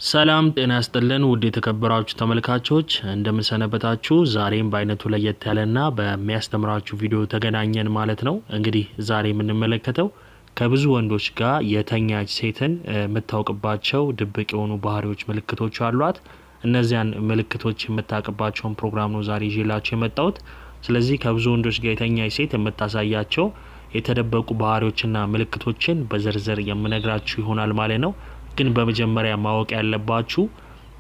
ሰላም ጤና ያስጥልን ውድ የተከበራችሁ ተመልካቾች እንደምን ሰነበታችሁ። ዛሬም በአይነቱ ለየት ያለና በሚያስተምራችሁ ቪዲዮ ተገናኘን ማለት ነው። እንግዲህ ዛሬ የምንመለከተው ከብዙ ወንዶች ጋር የተኛች ሴትን የምታውቅባቸው ድብቅ የሆኑ ባህሪዎች ምልክቶች አሏት። እነዚያን ምልክቶች የምታውቅባቸውን ፕሮግራም ነው ዛሬ ይዤላችሁ የመጣሁት። ስለዚህ ከብዙ ወንዶች ጋር የተኛች ሴት የምታሳያቸው የተደበቁ ባህሪዎችና ምልክቶችን በዝርዝር የምነግራችሁ ይሆናል ማለት ነው። ግን በመጀመሪያ ማወቅ ያለባችሁ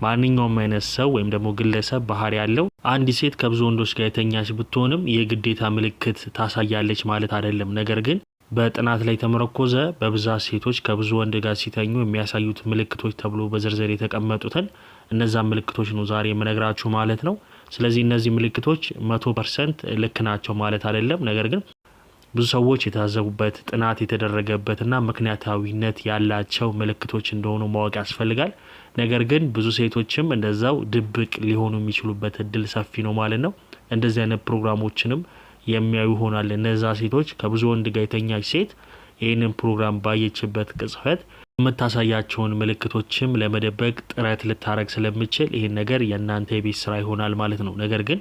ማንኛውም አይነት ሰው ወይም ደግሞ ግለሰብ ባህሪ ያለው አንድ ሴት ከብዙ ወንዶች ጋር የተኛች ብትሆንም የግዴታ ምልክት ታሳያለች ማለት አይደለም። ነገር ግን በጥናት ላይ ተመረኮዘ በብዛት ሴቶች ከብዙ ወንድ ጋር ሲተኙ የሚያሳዩት ምልክቶች ተብሎ በዝርዝር የተቀመጡትን እነዛ ምልክቶች ነው ዛሬ የምነግራችሁ ማለት ነው። ስለዚህ እነዚህ ምልክቶች 100% ልክ ናቸው ማለት አይደለም። ነገር ግን ብዙ ሰዎች የታዘቡበት ጥናት የተደረገበትና ምክንያታዊነት ያላቸው ምልክቶች እንደሆኑ ማወቅ ያስፈልጋል። ነገር ግን ብዙ ሴቶችም እንደዛው ድብቅ ሊሆኑ የሚችሉበት እድል ሰፊ ነው ማለት ነው። እንደዚህ አይነት ፕሮግራሞችንም የሚያዩ ይሆናል። እነዛ ሴቶች ከብዙ ወንድ ጋር የተኛች ሴት ይህንን ፕሮግራም ባየችበት ቅጽበት የምታሳያቸውን ምልክቶችም ለመደበቅ ጥረት ልታረግ ስለምችል ይህን ነገር የእናንተ የቤት ስራ ይሆናል ማለት ነው። ነገር ግን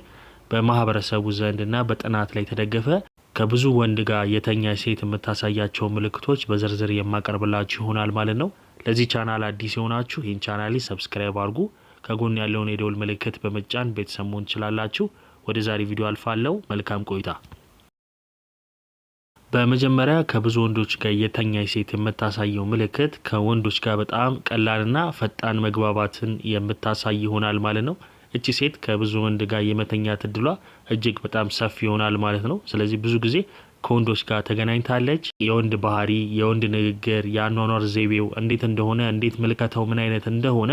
በማህበረሰቡ ዘንድና በጥናት ላይ የተደገፈ ከብዙ ወንድ ጋር የተኛ ሴት የምታሳያቸው ምልክቶች በዝርዝር የማቀርብላችሁ ይሆናል ማለት ነው። ለዚህ ቻናል አዲስ የሆናችሁ ይህን ቻናል ሰብስክራይብ አድርጉ። ከጎን ያለውን የደወል ምልክት በመጫን ቤተሰብ መሆን ትችላላችሁ። ወደ ዛሬ ቪዲዮ አልፋለሁ። መልካም ቆይታ። በመጀመሪያ ከብዙ ወንዶች ጋር የተኛ ሴት የምታሳየው ምልክት ከወንዶች ጋር በጣም ቀላልና ፈጣን መግባባትን የምታሳይ ይሆናል ማለት ነው። እቺ ሴት ከብዙ ወንድ ጋር የመተኛት እድሏ እጅግ በጣም ሰፊ ይሆናል ማለት ነው። ስለዚህ ብዙ ጊዜ ከወንዶች ጋር ተገናኝታለች። የወንድ ባህሪ፣ የወንድ ንግግር፣ የአኗኗር ዘይቤው እንዴት እንደሆነ እንዴት ምልከታው ምን አይነት እንደሆነ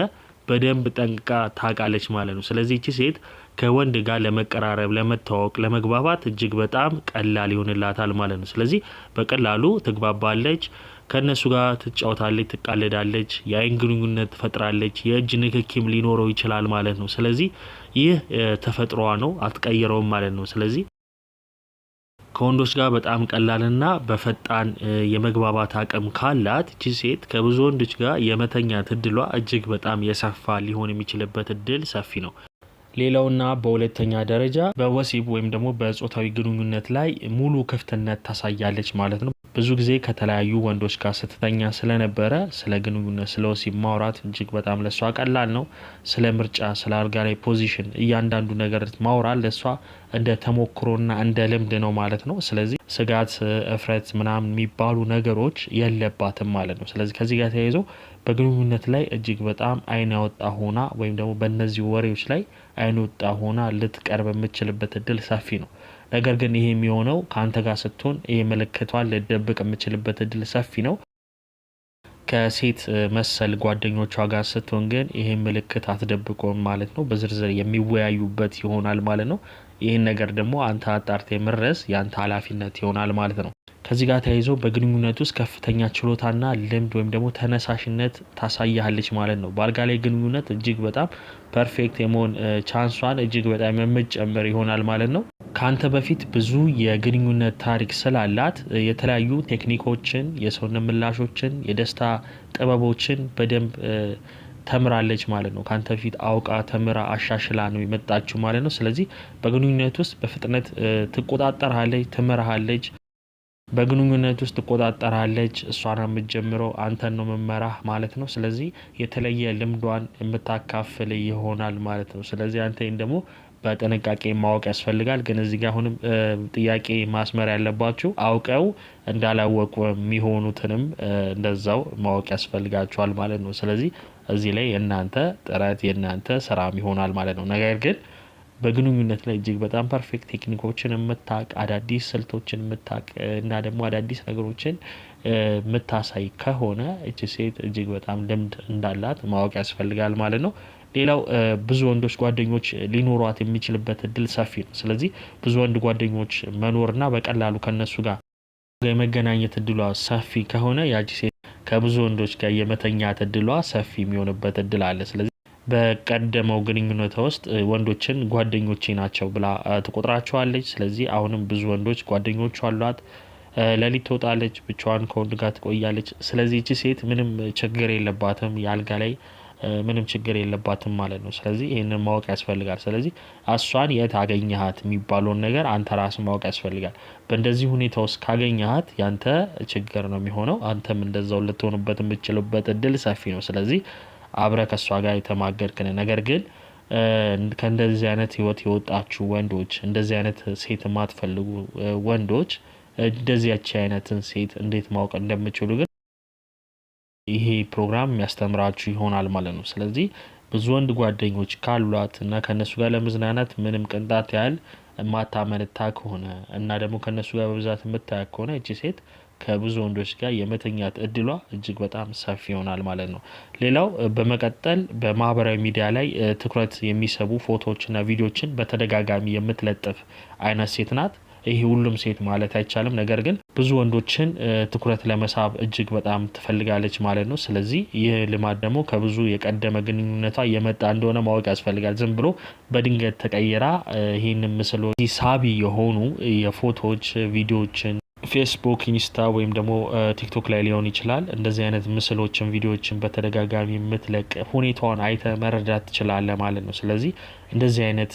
በደንብ ጠንቅቃ ታውቃለች ማለት ነው። ስለዚህ እቺ ሴት ከወንድ ጋር ለመቀራረብ፣ ለመተዋወቅ፣ ለመግባባት እጅግ በጣም ቀላል ይሆንላታል ማለት ነው። ስለዚህ በቀላሉ ትግባባለች፣ ከነሱ ጋር ትጫወታለች፣ ትቃለዳለች፣ የአይን ግንኙነት ትፈጥራለች፣ የእጅ ንክኪም ሊኖረው ይችላል ማለት ነው። ስለዚህ ይህ ተፈጥሮዋ ነው፣ አትቀይረውም ማለት ነው። ስለዚህ ከወንዶች ጋር በጣም ቀላልና በፈጣን የመግባባት አቅም ካላት እቺ ሴት ከብዙ ወንዶች ጋር የመተኛት እድሏ እጅግ በጣም የሰፋ ሊሆን የሚችልበት እድል ሰፊ ነው። ሌላውና በሁለተኛ ደረጃ በወሲብ ወይም ደግሞ በጾታዊ ግንኙነት ላይ ሙሉ ክፍትነት ታሳያለች ማለት ነው። ብዙ ጊዜ ከተለያዩ ወንዶች ጋር ስትተኛ ስለነበረ ስለ ግንኙነት፣ ስለ ወሲብ ማውራት እጅግ በጣም ለሷ ቀላል ነው። ስለ ምርጫ፣ ስለ አልጋ ላይ ፖዚሽን እያንዳንዱ ነገር ማውራት ለሷ እንደ ተሞክሮና እንደ ልምድ ነው ማለት ነው። ስለዚህ ስጋት፣ እፍረት ምናምን የሚባሉ ነገሮች የለባትም ማለት ነው። ስለዚህ ከዚህ ጋር ተያይዞ በግንኙነት ላይ እጅግ በጣም አይን ያወጣ ሆና ወይም ደግሞ በእነዚህ ወሬዎች ላይ አይን ወጣ ሆና ልትቀርብ የምችልበት እድል ሰፊ ነው። ነገር ግን ይሄ የሚሆነው ከአንተ ጋር ስትሆን ይሄ ምልክቷን ልትደብቅ የምችልበት እድል ሰፊ ነው። ከሴት መሰል ጓደኞቿ ጋር ስትሆን ግን ይሄ ምልክት አትደብቆም ማለት ነው። በዝርዝር የሚወያዩበት ይሆናል ማለት ነው። ይህን ነገር ደግሞ አንተ አጣርተህ መድረስ ያንተ ኃላፊነት ይሆናል ማለት ነው። ከዚህ ጋር ተያይዞ በግንኙነት ውስጥ ከፍተኛ ችሎታና ልምድ ወይም ደግሞ ተነሳሽነት ታሳያለች ማለት ነው። በአልጋ ላይ ግንኙነት እጅግ በጣም ፐርፌክት የመሆን ቻንሷን እጅግ በጣም የምትጨምር ይሆናል ማለት ነው። ካንተ በፊት ብዙ የግንኙነት ታሪክ ስላላት የተለያዩ ቴክኒኮችን፣ የሰውነት ምላሾችን፣ የደስታ ጥበቦችን በደንብ ተምራለች ማለት ነው። ካንተ በፊት አውቃ ተምራ አሻሽላ ነው የመጣችው ማለት ነው። ስለዚህ በግንኙነት ውስጥ በፍጥነት ትቆጣጠራለች፣ ትመራሃለች። በግንኙነት ውስጥ ትቆጣጠራለች። እሷን የምትጀምረው አንተን ነው መመራህ ማለት ነው። ስለዚህ የተለየ ልምዷን የምታካፍል ይሆናል ማለት ነው። ስለዚህ አንተ ደግሞ በጥንቃቄ ማወቅ ያስፈልጋል። ግን እዚህ ጋር አሁንም ጥያቄ ማስመር ያለባችሁ አውቀው እንዳላወቁ የሚሆኑትንም እንደዛው ማወቅ ያስፈልጋቸዋል ማለት ነው። ስለዚህ እዚህ ላይ የእናንተ ጥረት የእናንተ ስራም ይሆናል ማለት ነው። ነገር ግን በግንኙነት ላይ እጅግ በጣም ፐርፌክት ቴክኒኮችን የምታቅ፣ አዳዲስ ስልቶችን የምታቅ እና ደግሞ አዳዲስ ነገሮችን የምታሳይ ከሆነ እቺ ሴት እጅግ በጣም ልምድ እንዳላት ማወቅ ያስፈልጋል ማለት ነው። ሌላው ብዙ ወንዶች ጓደኞች ሊኖሯት የሚችልበት እድል ሰፊ ነው። ስለዚህ ብዙ ወንድ ጓደኞች መኖርና በቀላሉ ከነሱ ጋር የመገናኘት እድሏ ሰፊ ከሆነ ያቺ ሴት ከብዙ ወንዶች ጋር የመተኛት እድሏ ሰፊ የሚሆንበት እድል አለ። ስለዚህ በቀደመው ግንኙነት ውስጥ ወንዶችን ጓደኞቼ ናቸው ብላ ትቆጥራቸዋለች። ስለዚህ አሁንም ብዙ ወንዶች ጓደኞቿ አሏት። ሌሊት ትወጣለች፣ ብቻዋን ከወንድ ጋር ትቆያለች። ስለዚህ እቺ ሴት ምንም ችግር የለባትም የአልጋ ላይ ምንም ችግር የለባትም ማለት ነው። ስለዚህ ይሄንን ማወቅ ያስፈልጋል። ስለዚህ እሷን የት አገኘሃት የሚባለውን ነገር አንተ ራስህ ማወቅ ያስፈልጋል። በእንደዚህ ሁኔታ ውስጥ ካገኘሃት ያንተ ችግር ነው የሚሆነው። አንተም እንደዛው ልትሆንበት የምትችልበት እድል ሰፊ ነው። ስለዚህ አብረህ ከእሷ ጋር የተማገድክ ነህ። ነገር ግን ከእንደዚህ አይነት ህይወት የወጣችሁ ወንዶች፣ እንደዚህ አይነት ሴት የማትፈልጉ ወንዶች እንደዚያች አይነትን ሴት እንዴት ማወቅ እንደምችሉ ግን ይሄ ፕሮግራም የሚያስተምራችሁ ይሆናል ማለት ነው። ስለዚህ ብዙ ወንድ ጓደኞች ካሏት እና ከነሱ ጋር ለመዝናናት ምንም ቅንጣት ያህል ማታመነታ ከሆነ እና ደግሞ ከነሱ ጋር በብዛት የምታያክ ከሆነ እቺ ሴት ከብዙ ወንዶች ጋር የመተኛት እድሏ እጅግ በጣም ሰፊ ይሆናል ማለት ነው። ሌላው በመቀጠል በማህበራዊ ሚዲያ ላይ ትኩረት የሚስቡ ፎቶዎችና ቪዲዮዎችን በተደጋጋሚ የምትለጥፍ አይነት ሴት ናት። ይሄ ሁሉም ሴት ማለት አይቻልም፣ ነገር ግን ብዙ ወንዶችን ትኩረት ለመሳብ እጅግ በጣም ትፈልጋለች ማለት ነው። ስለዚህ ይህ ልማድ ደግሞ ከብዙ የቀደመ ግንኙነቷ የመጣ እንደሆነ ማወቅ ያስፈልጋል። ዝም ብሎ በድንገት ተቀይራ ይህንን ምስሎች ሳቢ የሆኑ የፎቶዎች ቪዲዮዎችን ፌስቡክ፣ ኢንስታ ወይም ደግሞ ቲክቶክ ላይ ሊሆን ይችላል እንደዚህ አይነት ምስሎችን ቪዲዮዎችን በተደጋጋሚ የምትለቅ ሁኔታዋን አይተ መረዳት ትችላለህ ማለት ነው። ስለዚህ እንደዚህ አይነት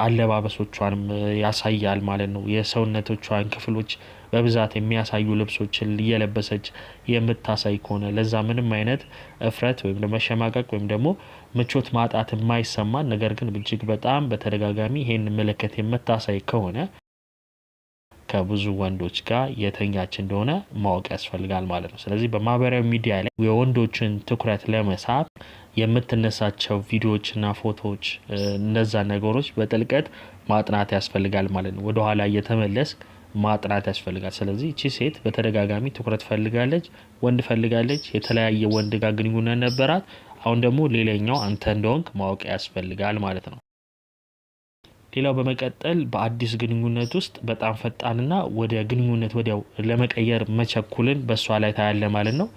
አለባበሶቿንም ያሳያል ማለት ነው። የሰውነቶቿን ክፍሎች በብዛት የሚያሳዩ ልብሶችን እየለበሰች የምታሳይ ከሆነ ለዛ ምንም አይነት እፍረት ወይም ደግሞ መሸማቀቅ ወይም ደግሞ ምቾት ማጣት የማይሰማን ነገር ግን እጅግ በጣም በተደጋጋሚ ይሄን ምልክት የምታሳይ ከሆነ ከብዙ ወንዶች ጋር የተኛች እንደሆነ ማወቅ ያስፈልጋል ማለት ነው። ስለዚህ በማህበራዊ ሚዲያ ላይ የወንዶችን ትኩረት ለመሳብ የምትነሳቸው ቪዲዮዎችና ፎቶዎች እነዛ ነገሮች በጥልቀት ማጥናት ያስፈልጋል ማለት ነው። ወደኋላ እየተመለስክ ማጥናት ያስፈልጋል። ስለዚህ እቺ ሴት በተደጋጋሚ ትኩረት ፈልጋለች፣ ወንድ ፈልጋለች፣ የተለያየ ወንድ ጋር ግንኙነት ነበራት። አሁን ደግሞ ሌላኛው አንተ እንደሆንክ ማወቅ ያስፈልጋል ማለት ነው። ሌላው በመቀጠል በአዲስ ግንኙነት ውስጥ በጣም ፈጣንና ወደ ግንኙነት ወዲያው ለመቀየር መቸኩልን በእሷ ላይ ታያለ ማለት ነው።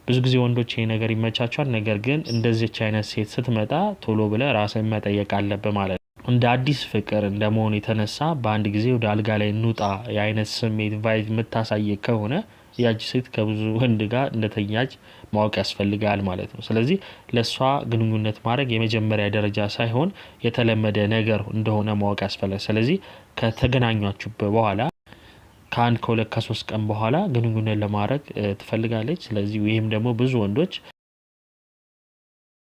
ብዙ ጊዜ ወንዶች ይሄ ነገር ይመቻቸዋል። ነገር ግን እንደዚች አይነት ሴት ስትመጣ ቶሎ ብለህ ራስህን መጠየቅ አለብህ ማለት ነው። እንደ አዲስ ፍቅር እንደመሆኑ የተነሳ በአንድ ጊዜ ወደ አልጋ ላይ እንውጣ የአይነት ስሜት ቫይብ የምታሳይ ከሆነ ያቺ ሴት ከብዙ ወንድ ጋር እንደተኛች ማወቅ ያስፈልጋል ማለት ነው። ስለዚህ ለሷ ግንኙነት ማድረግ የመጀመሪያ ደረጃ ሳይሆን የተለመደ ነገር እንደሆነ ማወቅ ያስፈልጋል። ስለዚህ ከተገናኛችሁ በኋላ ከአንድ ከሁለት ከሶስት ቀን በኋላ ግንኙነት ለማድረግ ትፈልጋለች። ስለዚህ ይህም ደግሞ ብዙ ወንዶች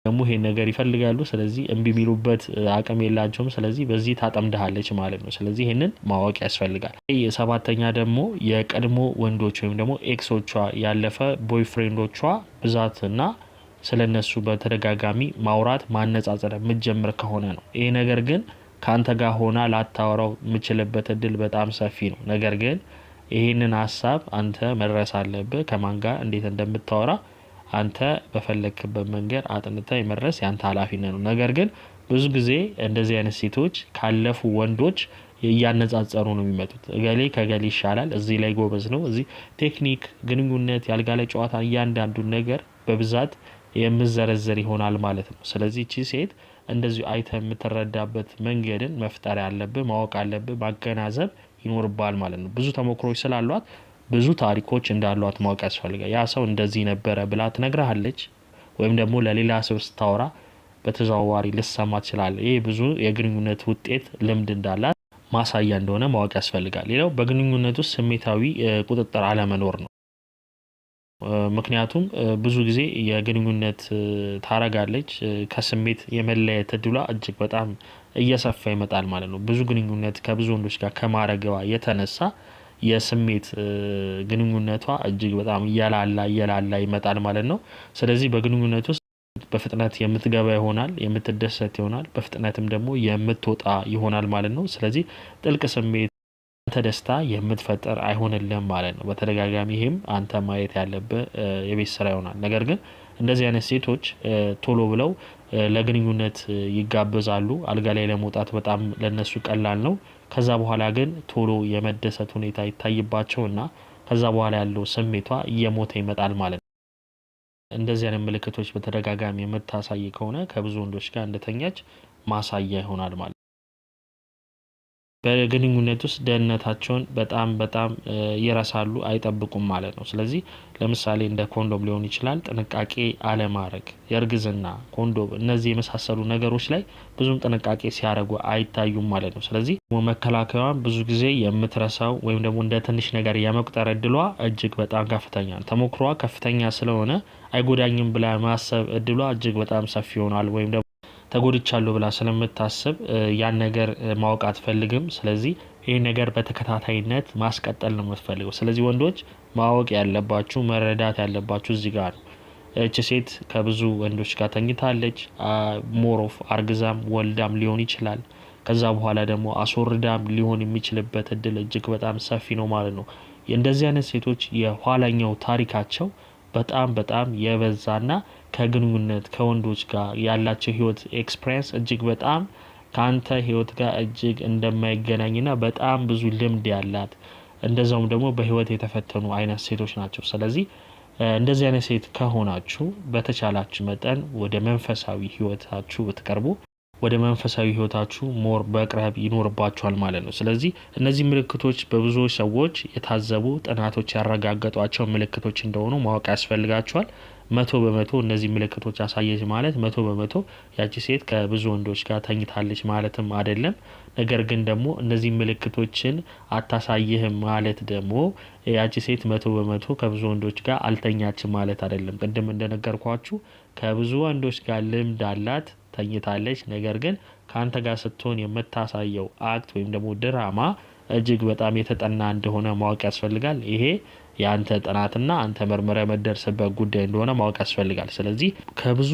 ደግሞ ይሄን ነገር ይፈልጋሉ። ስለዚህ እምቢ የሚሉበት አቅም የላቸውም። ስለዚህ በዚህ ታጠምድሃለች ማለት ነው። ስለዚህ ይሄንን ማወቅ ያስፈልጋል። የሰባተኛ ደግሞ የቀድሞ ወንዶች ወይም ደግሞ ኤክሶቿ ያለፈ ቦይፍሬንዶቿ ብዛትና ስለነሱ በተደጋጋሚ ማውራት ማነጻጸር የምትጀምር ከሆነ ነው። ይሄ ነገር ግን ካንተ ጋር ሆና ላታወራው የምችልበት እድል በጣም ሰፊ ነው። ነገር ግን ይሄንን ሀሳብ አንተ መድረስ አለብህ። ከማን ጋር እንዴት እንደምታወራ አንተ በፈለክበት መንገድ አጥንተህ የመድረስ ያንተ ኃላፊነት ነው። ነገር ግን ብዙ ጊዜ እንደዚህ አይነት ሴቶች ካለፉ ወንዶች እያነጻጸሩ ነው የሚመጡት። እገሌ ከገሌ ይሻላል፣ እዚህ ላይ ጎበዝ ነው፣ እዚህ ቴክኒክ፣ ግንኙነት፣ ያልጋ ላይ ጨዋታ እያንዳንዱን ነገር በብዛት የምዘረዘር ይሆናል ማለት ነው። ስለዚህ እቺ ሴት እንደዚሁ አይተህ የምትረዳበት መንገድን መፍጠር ያለብህ ማወቅ አለብህ፣ ማገናዘብ ይኖርባል ማለት ነው። ብዙ ተሞክሮች ስላሏት ብዙ ታሪኮች እንዳሏት ማወቅ ያስፈልጋል። ያ ሰው እንደዚህ ነበረ ብላ ትነግርሃለች ወይም ደግሞ ለሌላ ሰው ስታወራ በተዘዋዋሪ ልሰማ ትችላለህ። ይሄ ብዙ የግንኙነት ውጤት ልምድ እንዳላት ማሳያ እንደሆነ ማወቅ ያስፈልጋል። ሌላው በግንኙነት ውስጥ ስሜታዊ ቁጥጥር አለመኖር ነው። ምክንያቱም ብዙ ጊዜ የግንኙነት ታረጋለች ከስሜት የመለየት እድሏ እጅግ በጣም እየሰፋ ይመጣል ማለት ነው። ብዙ ግንኙነት ከብዙ ወንዶች ጋር ከማረገዋ የተነሳ የስሜት ግንኙነቷ እጅግ በጣም እየላላ ይመጣል ማለት ነው። ስለዚህ በግንኙነት ውስጥ በፍጥነት የምትገባ ይሆናል፣ የምትደሰት ይሆናል፣ በፍጥነትም ደግሞ የምትወጣ ይሆናል ማለት ነው። ስለዚህ ጥልቅ ስሜት አንተ ደስታ የምትፈጥር አይሆንልህም ማለት ነው በተደጋጋሚ። ይሄም አንተ ማየት ያለብህ የቤት ስራ ይሆናል። ነገር ግን እንደዚህ አይነት ሴቶች ቶሎ ብለው ለግንኙነት ይጋበዛሉ። አልጋ ላይ ለመውጣት በጣም ለነሱ ቀላል ነው። ከዛ በኋላ ግን ቶሎ የመደሰት ሁኔታ ይታይባቸውና ከዛ በኋላ ያለው ስሜቷ እየሞተ ይመጣል ማለት ነው። እንደዚህ አይነት ምልክቶች በተደጋጋሚ የምታሳይ ከሆነ ከብዙ ወንዶች ጋር እንደተኛች ማሳያ ይሆናል ማለት ነው። በግንኙነት ውስጥ ደህንነታቸውን በጣም ይረሳሉ፣ አይጠብቁም ማለት ነው። ስለዚህ ለምሳሌ እንደ ኮንዶም ሊሆን ይችላል ጥንቃቄ አለማድረግ፣ የእርግዝና ኮንዶም እነዚህ የመሳሰሉ ነገሮች ላይ ብዙም ጥንቃቄ ሲያደርጉ አይታዩም ማለት ነው። ስለዚህ መከላከያዋን ብዙ ጊዜ የምትረሳው ወይም ደግሞ እንደ ትንሽ ነገር የመቁጠር እድሏ እጅግ በጣም ከፍተኛ ነው። ተሞክሯ ከፍተኛ ስለሆነ አይጎዳኝም ብላ ማሰብ እድሏ እጅግ በጣም ሰፊ ይሆናል። ወይም ደግሞ ተጎድቻለሁ ብላ ስለምታስብ ያን ነገር ማወቅ አትፈልግም። ስለዚህ ይህ ነገር በተከታታይነት ማስቀጠል ነው የምትፈልገው። ስለዚህ ወንዶች ማወቅ ያለባችሁ መረዳት ያለባችሁ እዚህ ጋር ነው። እቺ ሴት ከብዙ ወንዶች ጋር ተኝታለች። ሞሮፍ አርግዛም ወልዳም ሊሆን ይችላል። ከዛ በኋላ ደግሞ አስወርዳም ሊሆን የሚችልበት እድል እጅግ በጣም ሰፊ ነው ማለት ነው። እንደዚህ አይነት ሴቶች የኋላኛው ታሪካቸው በጣም የበዛና ከግንኙነት ከወንዶች ጋር ያላቸው ህይወት ኤክስፒሪየንስ እጅግ በጣም ካንተ ህይወት ጋር እጅግ እንደማይገናኝና በጣም ብዙ ልምድ ያላት እንደዛውም ደግሞ በህይወት የተፈተኑ አይነት ሴቶች ናቸው። ስለዚህ እንደዚህ አይነት ሴት ከሆናችሁ በተቻላችሁ መጠን ወደ መንፈሳዊ ህይወታችሁ ብትቀርቡ ወደ መንፈሳዊ ህይወታችሁ ሞር በቅረብ ይኖርባችኋል ማለት ነው። ስለዚህ እነዚህ ምልክቶች በብዙ ሰዎች የታዘቡ ጥናቶች ያረጋገጧቸው ምልክቶች እንደሆኑ ማወቅ ያስፈልጋችኋል። 100% እነዚህ ምልክቶች አሳየች ማለት 100% ያቺ ሴት ከብዙ ወንዶች ጋር ተኝታለች ማለትም አይደለም። ነገር ግን ደግሞ እነዚህ ምልክቶችን አታሳይህም ማለት ደግሞ ያቺ ሴት 100% ከብዙ ወንዶች ጋር አልተኛችም ማለት አይደለም። ቅድም እንደነገርኳችሁ ከብዙ ወንዶች ጋር ልምድ አላት፣ ተኝታለች። ነገር ግን ካንተ ጋር ስትሆን የምታሳየው አክት ወይም ደግሞ ድራማ እጅግ በጣም የተጠና እንደሆነ ማወቅ ያስፈልጋል። ይሄ ያንተ ጥናትና አንተ መርመሪያ መደረስበት ጉዳይ እንደሆነ ማወቅ ያስፈልጋል። ስለዚህ ከብዙ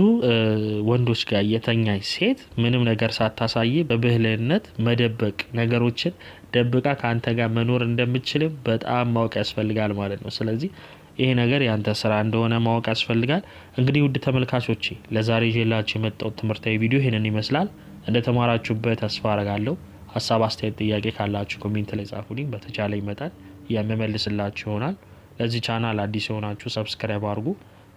ወንዶች ጋር የተኛች ሴት ምንም ነገር ሳታሳይ በብልህነት መደበቅ ነገሮችን ደብቃ ካንተ ጋር መኖር እንደምትችልም በጣም ማወቅ ያስፈልጋል ማለት ነው። ስለዚህ ይሄ ነገር ያንተ ስራ እንደሆነ ማወቅ ያስፈልጋል። እንግዲህ ውድ ተመልካቾቼ ለዛሬ ይዤላችሁ የመጣሁት ትምህርታዊ ቪዲዮ ይሄንን ይመስላል። እንደተማራችሁበት ተስፋ አደርጋለሁ። ሀሳብ አስተያየት ጥያቄ ካላችሁ ኮሜንት ላይ ጻፉልኝ። በተቻለኝ መጠን የምመልስላችሁ ይሆናል። ለዚህ ቻናል አዲስ የሆናችሁ ሰብስክራይብ አድርጉ።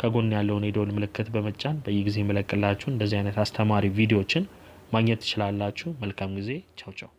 ከጎን ያለውን የደወል ምልክት በመጫን በየጊዜ የምለቅላችሁ እንደዚህ አይነት አስተማሪ ቪዲዮዎችን ማግኘት ትችላላችሁ። መልካም ጊዜ። ቻው ቻው።